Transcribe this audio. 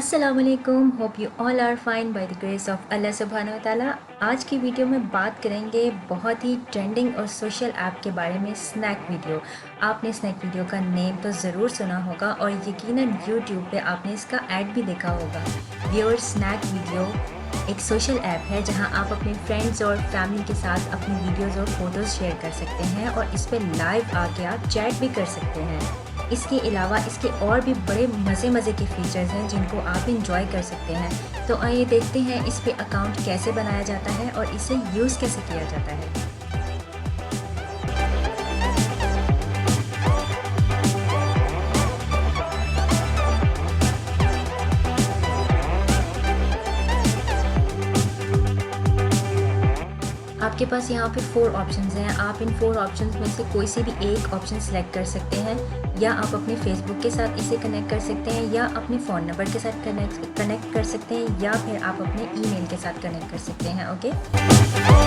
अस्सलाम वालेकुम। Hope you all are fine by the grace of Allah सुब्हानहू व तआला। आज की वीडियो में बात करेंगे बहुत ही ट्रेंडिंग और सोशल ऐप के बारे में, स्नैक वीडियो। आपने स्नैक वीडियो का नेम तो ज़रूर सुना होगा और यकीनन यूट्यूब पे आपने इसका ऐड भी देखा होगा। व्यूअर, स्नैक वीडियो एक सोशल ऐप है जहां आप अपने फ्रेंड्स और फैमिली के साथ अपनी वीडियोज़ और फ़ोटोज़ शेयर कर सकते हैं और इस पर लाइव आके आप चैट भी कर सकते हैं। इसके अलावा इसके और भी बड़े मज़े के फ़ीचर्स हैं जिनको आप इंजॉय कर सकते हैं। तो आइए देखते हैं इस पे अकाउंट कैसे बनाया जाता है और इसे यूज़ कैसे किया जाता है। आपके पास यहाँ पे 4 ऑप्शंस हैं। आप इन 4 ऑप्शंस में से कोई से भी एक ऑप्शन सेलेक्ट कर सकते हैं, या आप अपने फेसबुक के साथ इसे कनेक्ट कर सकते हैं, या अपने फ़ोन नंबर के साथ कनेक्ट कर सकते हैं, या फिर आप अपने ईमेल के साथ कनेक्ट कर सकते हैं। ओके।